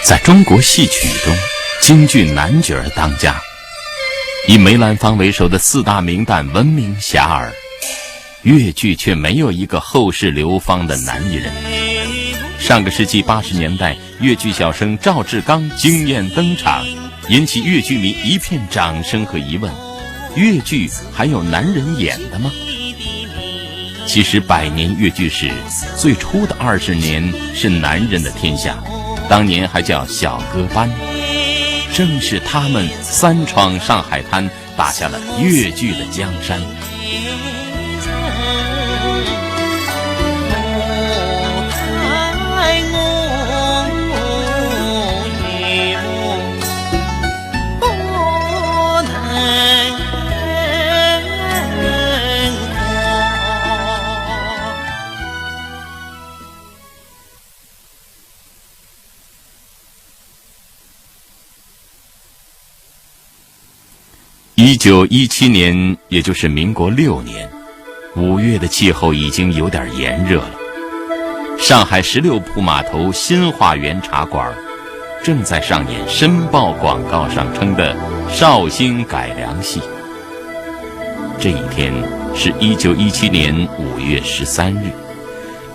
在中国戏曲中，京剧男角儿当家，以梅兰芳为首的四大名旦闻名遐迩，粤剧却没有一个后世流芳的男艺人。上个世纪80年代，粤剧小生赵志刚惊艳登场，引起粤剧迷一片掌声和疑问：粤剧还有男人演的吗？其实百年粤剧史，最初的20年是男人的天下，当年还叫小歌班。正是他们三闯上海滩，打下了粤剧的江山。1917年，也就是民国6年，5月的气候已经有点炎热了。上海16铺码头新化园茶馆正在上演申报广告上称的绍兴改良戏。这一天是1917年5月13日，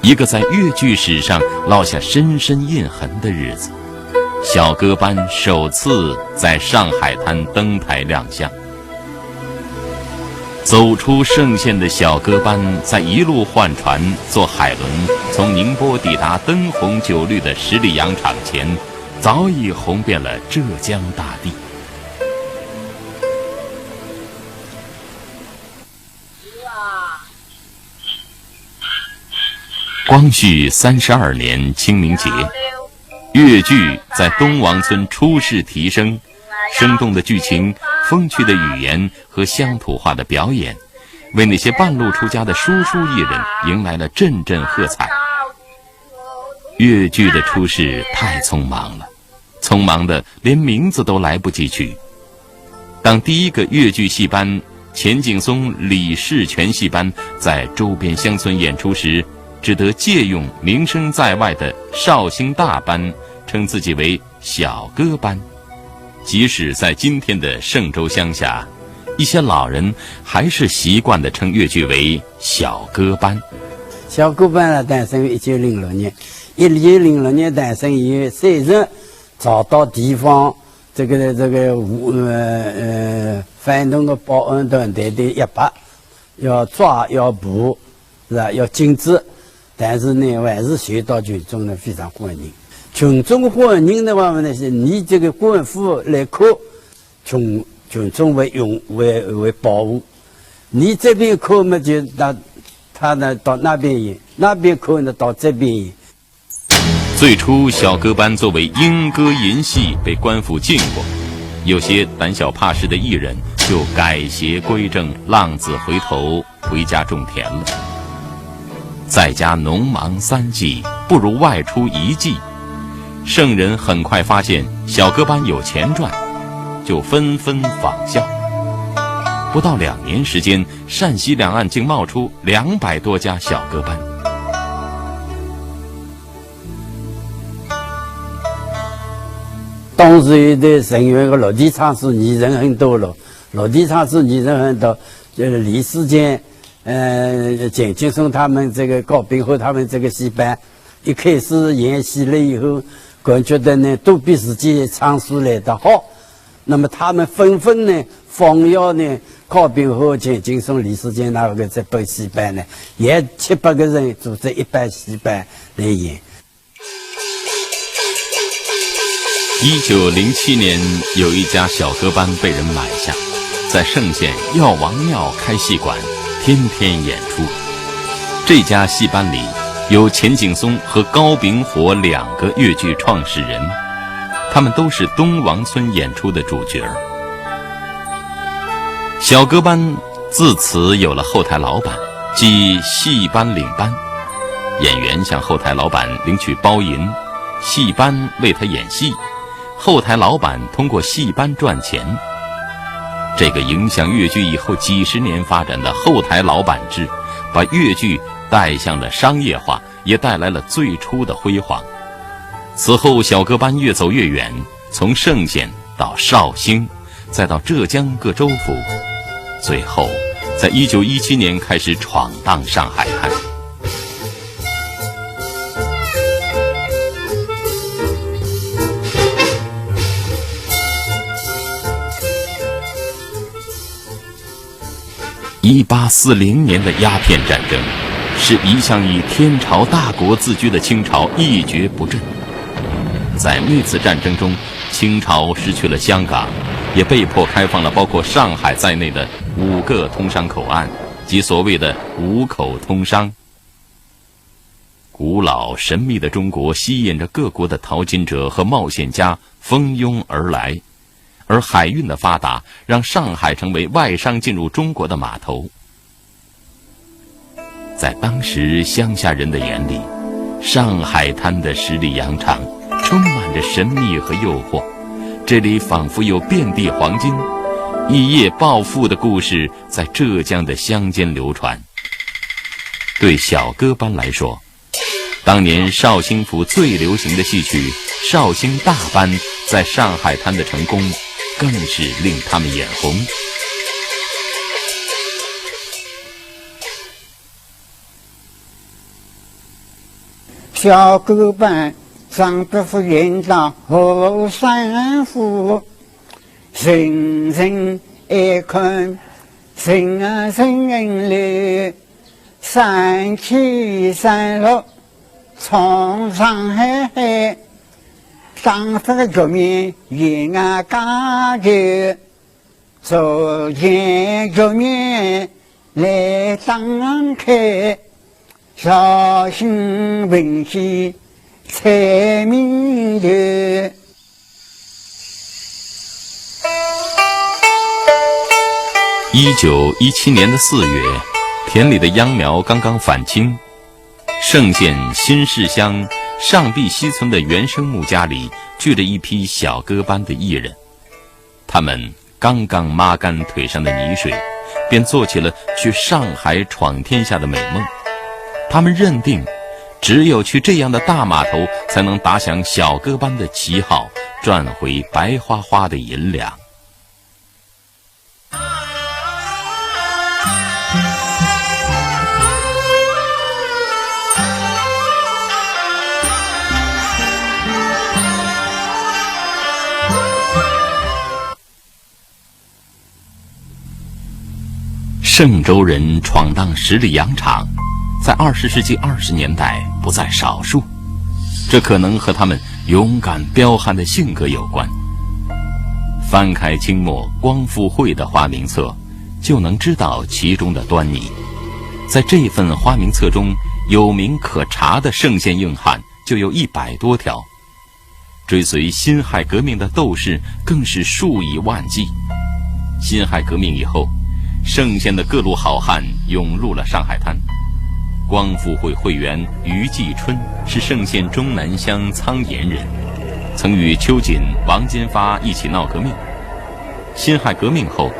一个在粤剧史上烙下深深印痕的日子。小歌班首次在上海滩登台亮相。走出盛县的小歌班，在一路换船坐海轮从宁波抵达灯红酒绿的十里洋场前，早已红遍了浙江大地。光绪32年清明节，粤剧在东王村初试提升，生动的剧情，风趣的语言和乡土化的表演，为那些半路出家的叔叔艺人迎来了阵阵喝彩。粤剧的出世太匆忙了，匆忙的连名字都来不及取。当第一个粤剧戏班钱景松、李士全戏班在周边乡村演出时，只得借用名声在外的绍兴大班，称自己为小歌班。即使在今天的嵊州乡下，一些老人还是习惯地称粤剧为小歌班。小歌班呢，诞生于1906年，1906年诞生以后，3日找到地方反动的保安团队的100，要抓要捕，是吧？要禁止，但是呢，还是受到群众呢非常欢迎。群众欢迎的话呢，是你这个官府来扣，群众为保护。你这边扣嘛，就他呢到那边演，那边扣呢到这边演。最初，小歌班作为莺歌银戏被官府禁过，有些胆小怕事的艺人就改邪归正，浪子回头，回家种田了。在家农忙3季，不如外出1季。圣人很快发现小歌班有钱赚，就纷纷仿效。不到2年时间，陕西两岸竟冒出200多家小歌班。当时的成员的落地唱书艺人很多了，落地唱书艺人很多，李世坚、钱景松他们这个高秉和他们这个戏班，一开始演戏了以后，感觉得呢都比自己唱书来得好，那么他们纷纷呢仿效呢高秉和、钱景松、李世坚那个这本戏班呢，也700个人组织一班戏班来演。1907年，有一家小歌班被人买下，在嵊县药王庙开戏馆，天天演出。这家戏班里有钱景松和高秉火2个粤剧创始人，他们都是东王村演出的主角。小歌班自此有了后台老板，即戏班领班，演员向后台老板领取包银，戏班为他演戏，后台老板通过戏班赚钱。这个影响粤剧以后几十年发展的后台老板制，把粤剧带向了商业化，也带来了最初的辉煌。此后小歌班越走越远，从盛县到绍兴，再到浙江各州府，最后在1917年开始闯荡上海滩。1840年的鸦片战争，使一向以天朝大国自居的清朝一蹶不振。在那次战争中，清朝失去了香港，也被迫开放了包括上海在内的5个通商口岸，即所谓的5口通商。古老神秘的中国吸引着各国的淘金者和冒险家蜂拥而来，而海运的发达让上海成为外商进入中国的码头。在当时乡下人的眼里，上海滩的十里洋场充满着神秘和诱惑，这里仿佛有遍地黄金，一夜暴富的故事在浙江的乡间流传。对小歌班来说，当年绍兴府最流行的戏曲《绍兴大班》在上海滩的成功，更是令他们眼红。小歌班张伯父演到后山府，人人爱看，人啊人来，三起三落从上海，当时的局面也啊加剧，昨天局面来当开。绍兴文戏彩名头。1917年的4月，田里的秧苗刚刚返青，盛县新市乡上碧溪村的原生木家里聚着一批小歌班的艺人，他们刚刚抹干腿上的泥水，便做起了去上海闯天下的美梦。他们认定，只有去这样的大码头，才能打响小歌班的旗号，赚回白花花的银两。嵊州人闯荡十里洋场，在20世纪20年代不在少数，这可能和他们勇敢彪悍的性格有关。翻开清末光复会的花名册，就能知道其中的端倪。在这份花名册中，有名可查的盛县硬汉就有100多条，追随辛亥革命的斗士更是数以万计。辛亥革命以后，盛县的各路好汉涌入了上海滩。光复会会员于继春是盛县中南乡苍岩人，曾与秋瑾、王金发一起闹革命。辛亥革命后，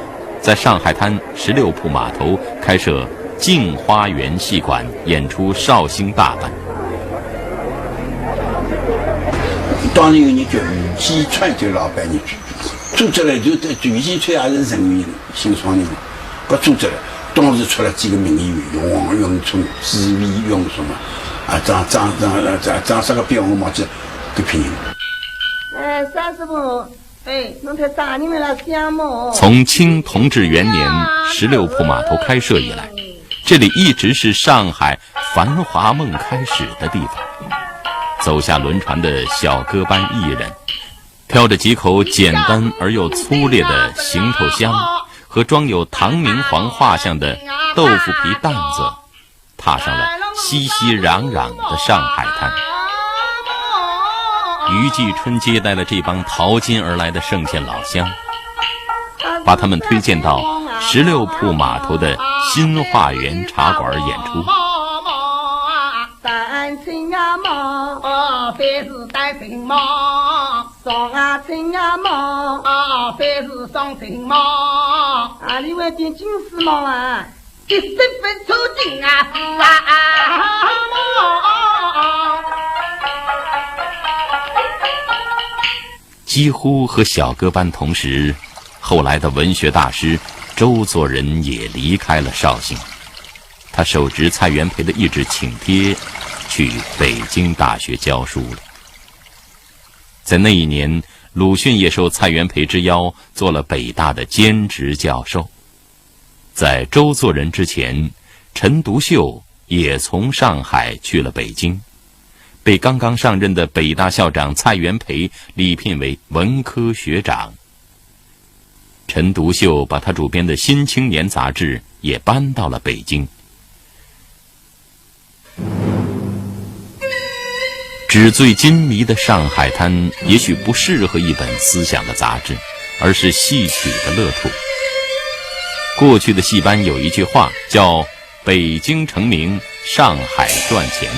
在上海滩16铺码头开设镜花园戏馆，演出绍兴大班。当年有人叫于继春，就老板人组织了，就于继春也是人员新创人，搿组织了。当时出了几个名演员，有王永春、朱维永什么啊，张啥个标我忘记搿批人。三师傅，侬太大人们了项目。从清同治元年16铺码头开设以来，这里一直是上海繁华梦开始的地方。走下轮船的小歌班艺人，挑着几口简单而又粗劣的行头香和装有唐明皇画像的豆腐皮担子，踏上了熙熙攘攘的上海滩。于继春接待了这帮淘金而来的盛县老乡，把他们推荐到16铺码头的新化园茶馆演出。单亲啊忙，凡是单亲忙，双啊亲啊忙，凡是双亲忙。啊，你为点金丝忙啊，一身分出金啊是啊忙。几乎和小歌班同时，后来的文学大师周作人也离开了绍兴。他手执蔡元培的一纸请帖，去北京大学教书了。在那一年，鲁迅也受蔡元培之邀，做了北大的兼职教授。在周作人之前，陈独秀也从上海去了北京，被刚刚上任的北大校长蔡元培礼聘为文科学长。陈独秀把他主编的《新青年》杂志也搬到了北京。纸醉金迷的《上海滩》也许不适合一本思想的杂志，而是戏曲的乐土。过去的戏班有一句话叫“北京成名，上海赚钱”。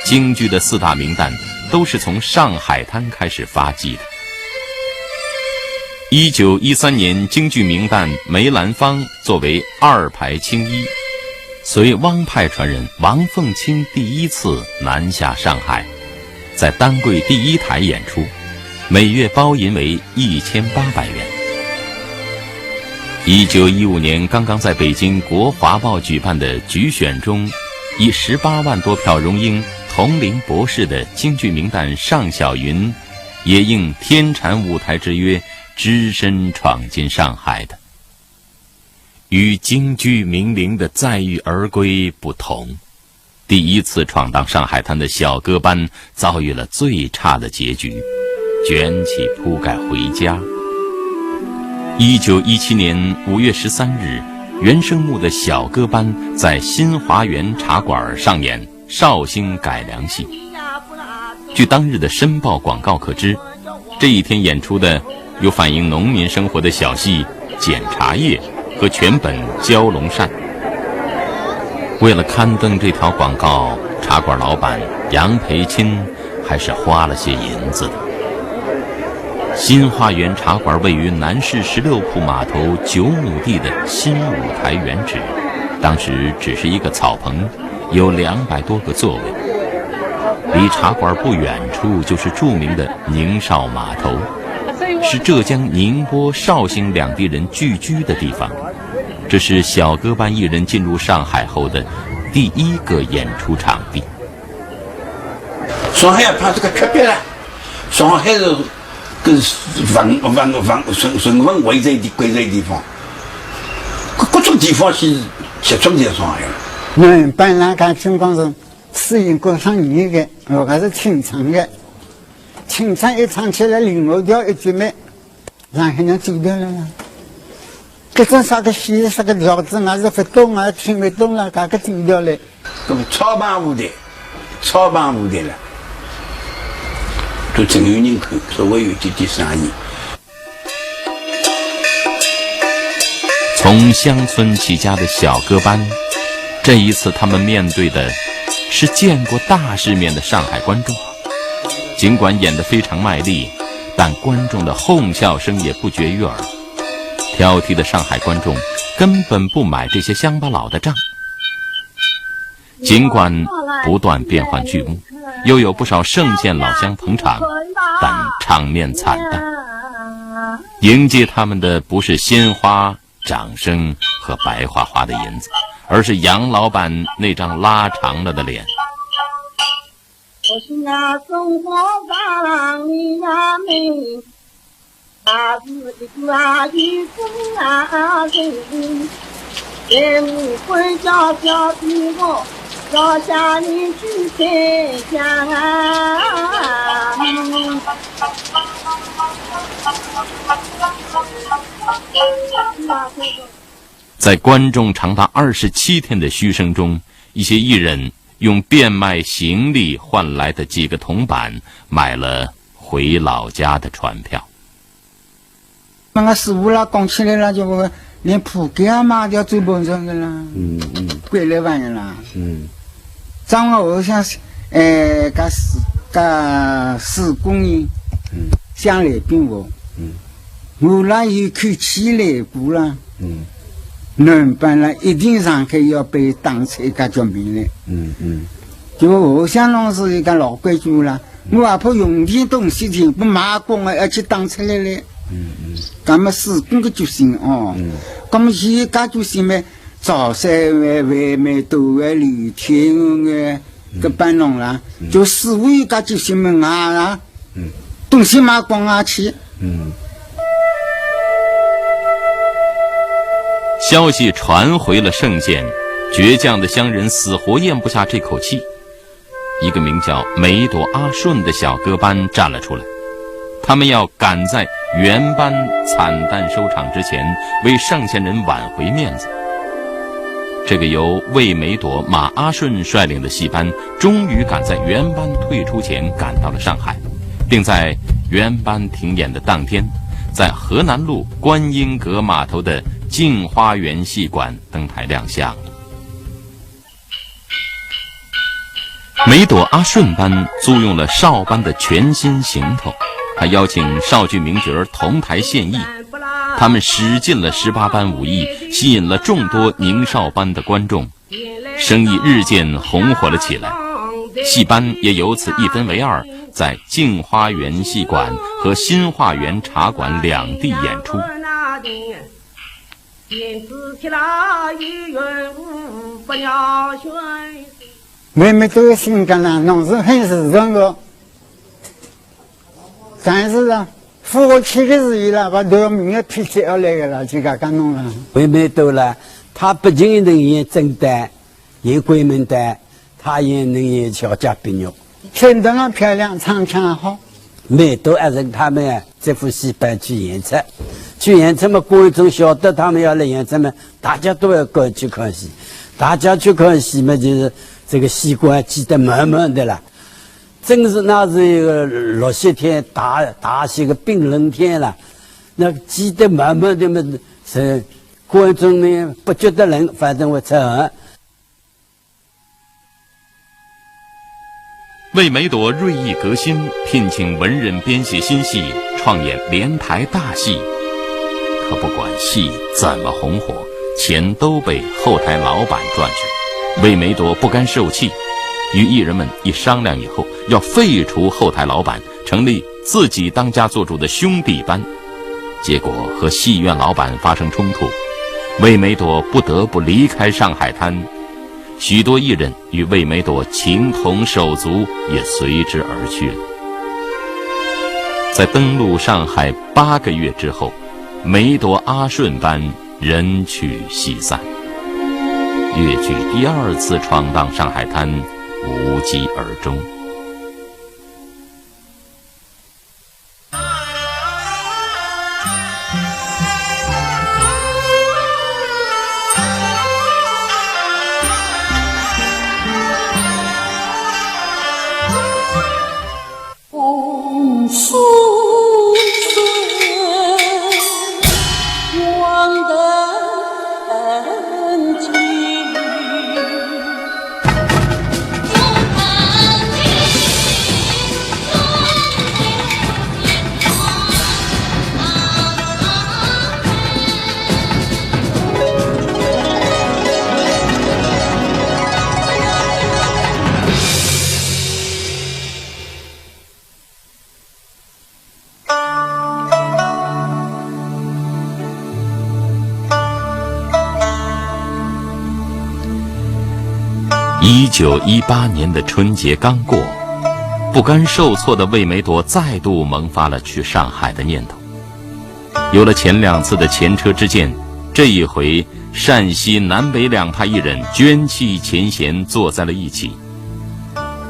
京剧的4大名旦都是从上海滩开始发迹的。1913年，京剧名旦梅兰芳作为2排青衣，随汪派传人王凤卿第一次南下上海，在丹桂第1台演出，每月包银为1800元。1915年，刚刚在北京国华报举办的举选中，以18万多票荣膺同龄博士的京剧名旦尚小云，也应天蟾舞台之约，只身闯进上海的。与京剧名伶的载誉而归不同，第一次闯荡上海滩的小歌班遭遇了最差的结局，卷起铺盖回家。1917年5月13日，原生木的小歌班在新华园茶馆上演绍兴改良戏。据当日的申报广告可知，这一天演出的有反映农民生活的小戏《捡茶叶》和全本《蛟龙扇》。为了刊登这条广告，茶馆老板杨培钦还是花了些银子的。新花园茶馆位于南市16铺码头9亩地的新舞台原址，当时只是一个草棚，有200多个座位。离茶馆不远处就是著名的宁绍码头，是浙江宁波、绍兴2地人聚居的地方。这是小歌班艺人进入上海后的第1个演出场地。上海也怕这个特别了，上海是跟顺丰围在归在地方，各种地方是集中在上海了。南班那个情况是适应过上年的，我还是清唱的，清唱一唱起来另外调一句没，上海人走掉了呀。这种啥个戏啥个调子，俺是不懂啊，听不懂了，嘎个走掉了。那么草板舞台了。都真有人看，稍微有点点生意。从乡村起家的小歌班，这一次他们面对的是见过大世面的上海观众。尽管演得非常卖力，但观众的哄笑声也不绝于耳。挑剔的上海观众根本不买这些乡巴佬的账。尽管不断变换剧目，又有不少圣县老乡捧场，但场面惨淡。迎接他们的不是鲜花、掌声和白花花的银子，而是杨老板那张拉长了的脸。我是那中国大郎你呀妹，他是一个一生啊人，在无婚叫小弟我。要下你去参加在观众长达27天的嘘声中，一些艺人用变卖行李换来的几个铜板买了回老家的船票。那个师傅啦，讲起来了就连铺盖也卖掉最本上的啦，归来玩的啦，张我想个施工人，想来并我，我那有口气来过了，南班了一定上海要被当成一个叫名来，就我想侬是一个老规矩了，我也怕用点东西钱不买光啊，要去打出来嘞。咁么施工个决心哦。咁么现在决心咩？早山为美多为李天个个办弄啦，就师傅一个决心么啊，东西买光啊去。消息传回了圣县，倔强的乡人死活咽不下这口气。一个名叫梅朵阿顺的小歌班站了出来，他们要赶在原班惨淡收场之前，为上县人挽回面子。这个由魏梅朵、马阿顺率领的戏班，终于赶在原班退出前赶到了上海，并在原班停演的当天，在河南路观音阁码头的镜花园戏馆登台亮相。梅朵阿顺班租用了少班的全新行头，他邀请少剧名角同台献艺，他们使尽了18般武艺，吸引了众多宁少班的观众，生意日渐红火了起来。戏班也由此一分为二，在镜花园戏馆和新化园茶馆两地演出。妹妹都有性格啦，侬是很实诚的，但是啊，夫妻的事情啦，把都明个脾气下来个啦，就搿弄了。魏梅朵啦，他不仅能演正旦，演鬼门旦，他也能演小家碧玉，穿得那漂亮，唱腔好。梅朵还是他们这副戏班去演出，去演出嘛，观众晓得他们要来演出嘛，大家都要过去看戏，大家去看戏嘛，就是这个戏馆挤得满满的了。正是那是一个60天大些个冰冷天了，那挤得满满的嘛，是观众呢不觉得冷，反正我出汗。魏梅朵锐意革新，聘请文人编写新戏，创演连台大戏。可不管戏怎么红火，钱都被后台老板赚去。魏梅朵不甘受气，与艺人们一商量以后，要废除后台老板，成立自己当家做主的兄弟班。结果和戏院老板发生冲突，魏梅朵不得不离开上海滩。许多艺人与魏梅朵情同手足，也随之而去了。在登陆上海8个月之后，梅朵阿顺班人去戏散，粤剧第2次闯荡上海滩，无疾而终。1918年的春节刚过，不甘受挫的魏梅朵再度萌发了去上海的念头。有了前2次的前车之鉴，这一回陕西南北2派艺人捐弃前嫌，坐在了一起。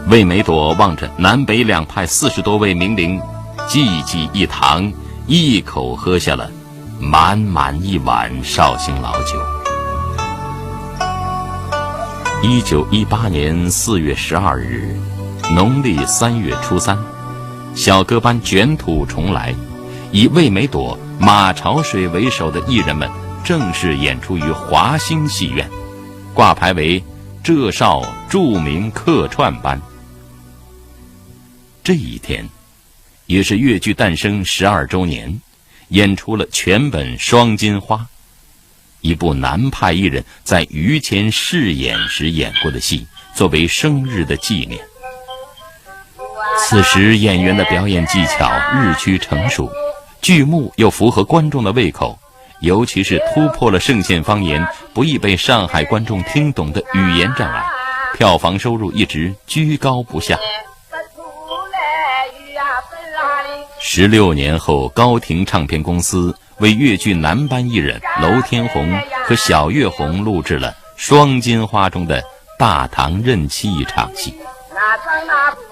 魏梅朵望着南北2派40多位名伶济济一堂，一口喝下了满满一碗绍兴老酒。1918年4月12日，农历3月初3，小歌班卷土重来，以魏梅朵、马朝水为首的艺人们正式演出于华兴戏院，挂牌为浙少著名客串班。这一天，也是粤剧诞生12周年，演出了全本《双金花》。一部南派艺人在于谦试演时演过的戏，作为生日的纪念。此时演员的表演技巧日趋成熟，剧目又符合观众的胃口，尤其是突破了沭县方言不易被上海观众听懂的语言障碍，票房收入一直居高不下。16年后，高亭唱片公司为粤剧男班艺人娄天红和小月红录制了《双金花》中的大唐任期一场戏。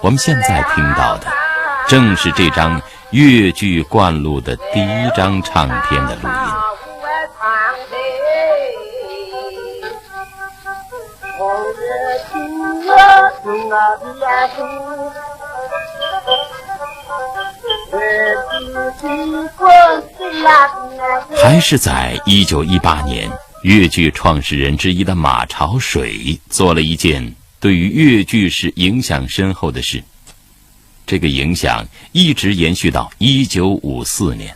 我们现在听到的正是这张粤剧灌录的第一张唱片的录音。还是在1918年，粤剧创始人之一的马朝水做了一件对于粤剧史影响深厚的事，这个影响一直延续到1954年。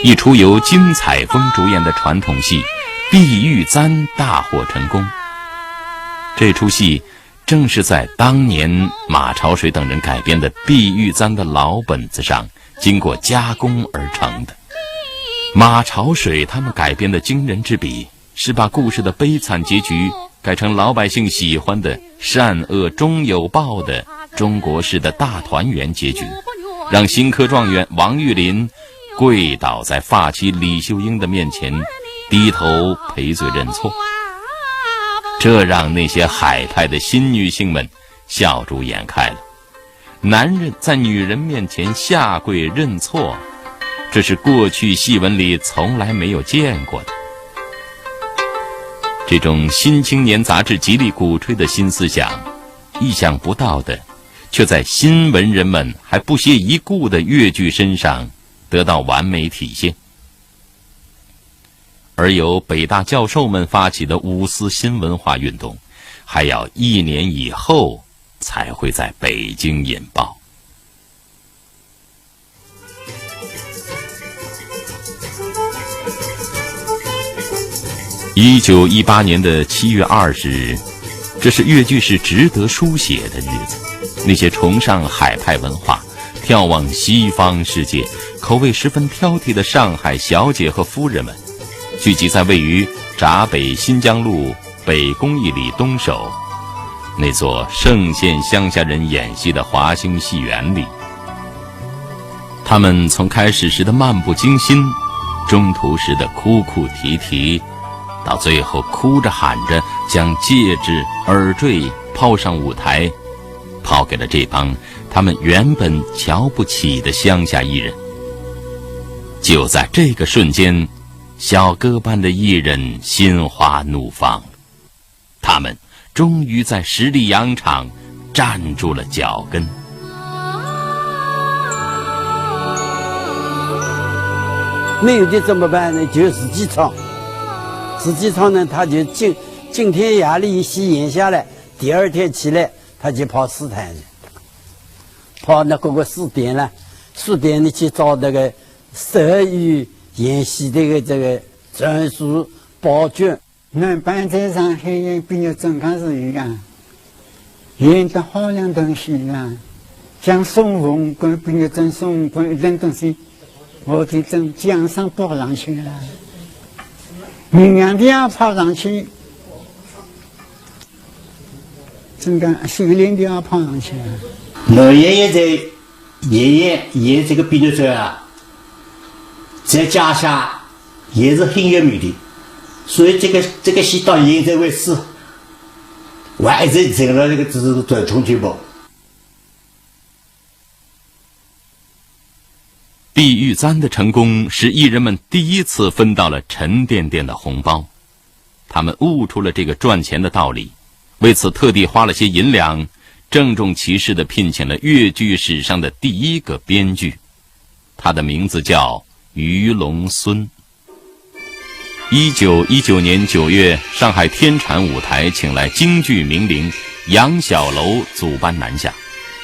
一出由金彩峰主演的传统戏《碧玉簪》大获成功。这出戏正是在当年马朝水等人改编的《碧玉簪》的老本子上经过加工而成的。马朝水他们改编的惊人之笔，是把故事的悲惨结局改成老百姓喜欢的善恶终有报的中国式的大团圆结局，让新科状元王玉林跪倒在发妻李秀英的面前，低头赔罪认错。这让那些海派的新女性们笑逐颜开了。男人在女人面前下跪认错，这是过去戏文里从来没有见过的。这种新青年杂志极力鼓吹的新思想，意想不到的却在新文人们还不屑一顾的粤剧身上得到完美体现。而由北大教授们发起的五四新文化运动，还要1年以后才会在北京引爆。1918年的7月20日，这是粤剧史值得书写的日子。那些崇尚海派文化、眺望西方世界、口味十分挑剔的上海小姐和夫人们，聚集在位于闸北新疆路北公益里东首那座沭县乡下人演戏的华兴戏园里。他们从开始时的漫不经心，中途时的哭哭啼啼，到最后哭着喊着将戒指耳坠抛上舞台，抛给了这帮他们原本瞧不起的乡下艺人。就在这个瞬间，小歌班的艺人心花怒放了，他们终于在十里洋场站住了脚跟。没有的怎么办呢？就自己唱，自己唱呢，他就今天夜里戏演下来，第二天起来他就跑诗坛去，跑那各个书店了，书店里去找那个12语演戏的这个证书报卷。男班在上海演毕业证刚是一样，演的好两东西啊，像孙悟空毕业证，孙悟空一样东西，我的证江上报上去了，明阳的要跑上去，这个修炼的要跑上去了。老爷爷在演这个毕业证啊，在家下也是很有名的，所以这个戏到现在为止，我还在整了这个只是在重庆报。碧玉簪的成功使艺人们第一次分到了沉甸甸的红包，他们悟出了这个赚钱的道理，为此特地花了些银两，郑重其事地聘请了粤剧史上的第一个编剧，他的名字叫于龙孙。1919年9月，上海天产舞台请来京剧名伶杨小楼组班南下，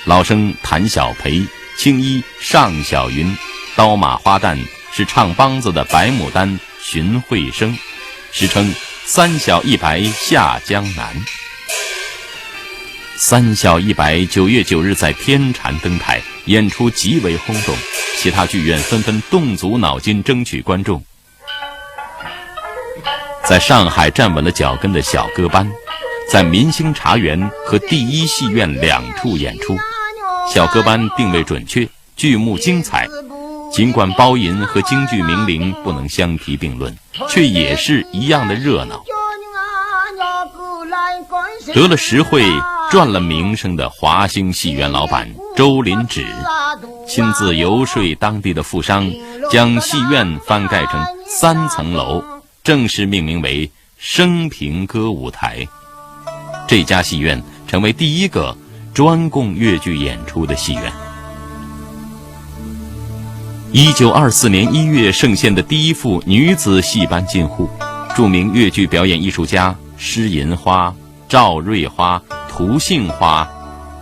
老生谭小培、青衣尚小云、刀马花旦是唱梆子的白牡丹荀慧生，时称三小一白下江南。三笑一白9月9日在天蟾登台，演出极为轰动，其他剧院纷纷动足脑筋争取观众。在上海站稳了脚跟的小歌班，在明星茶园和第一戏院2处演出。小歌班定位准确，剧目精彩，尽管包银和京剧名伶不能相提并论，却也是一样的热闹。得了实惠赚了名声的华兴戏园老板周林芷，亲自游说当地的富商，将戏院翻盖成3层楼，正式命名为升平歌舞台。这家戏院成为第一个专供越剧演出的戏院。1924年1月盛县的第一副女子戏班进户，著名越剧表演艺术家施银花、赵瑞花、涂杏花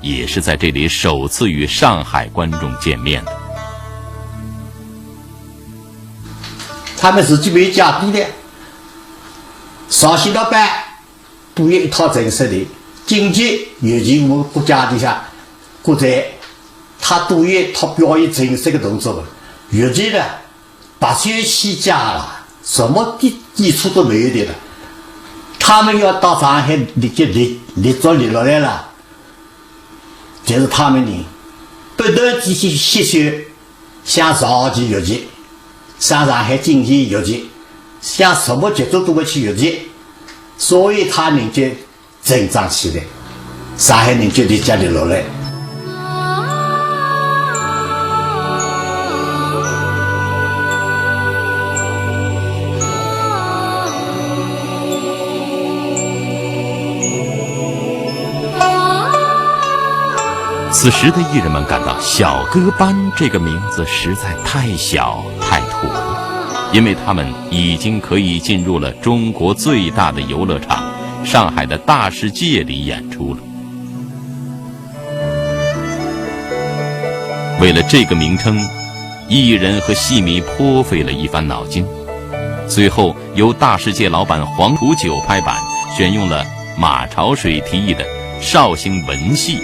也是在这里首次与上海观众见面的。他们自己没家底的，绍兴老板都有一套正式的京剧，尤其我们国家底下国在，他都有一套表演正式的动作。越剧呢，白手起家了，什么基础都没有的了。他们要到上海立足立落来了，就是他们人不断地去吸收，像上海越剧，像上海京剧越剧，像什么节奏都会去越剧，所以他们就成长起来，上海人就立家立落来。此时的艺人们感到小歌班这个名字实在太小太土，因为他们已经可以进入了中国最大的游乐场上海的大世界里演出了。为了这个名称，艺人和戏迷颇费了一番脑筋，最后由大世界老板黄土九拍板选用了马潮水提议的绍兴文戏。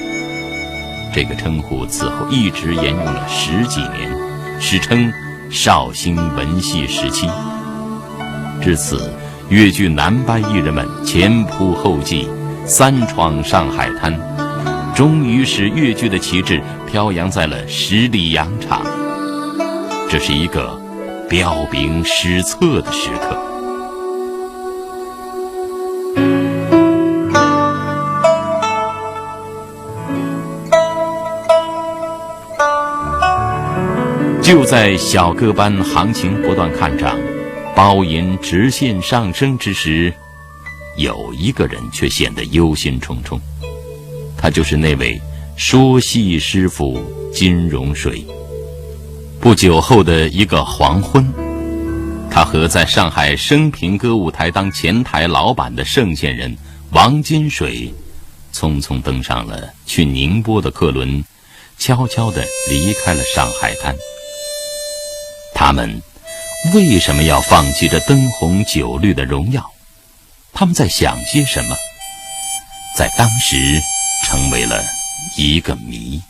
这个称呼此后一直沿用了10几年，史称绍兴文戏时期。至此，越剧南班艺人们前仆后继，3闯上海滩，终于使越剧的旗帜飘扬在了10里洋场。这是一个彪炳史册的时刻。就在小歌班行情不断看涨，包银直线上升之时，有一个人却显得忧心忡忡，他就是那位说戏师傅金荣水。不久后的一个黄昏，他和在上海升平歌舞台当前台老板的盛县人王金水匆匆登上了去宁波的客轮，悄悄地离开了上海滩。他们为什么要放弃这灯红酒绿的荣耀？他们在想些什么？在当时成为了一个谜。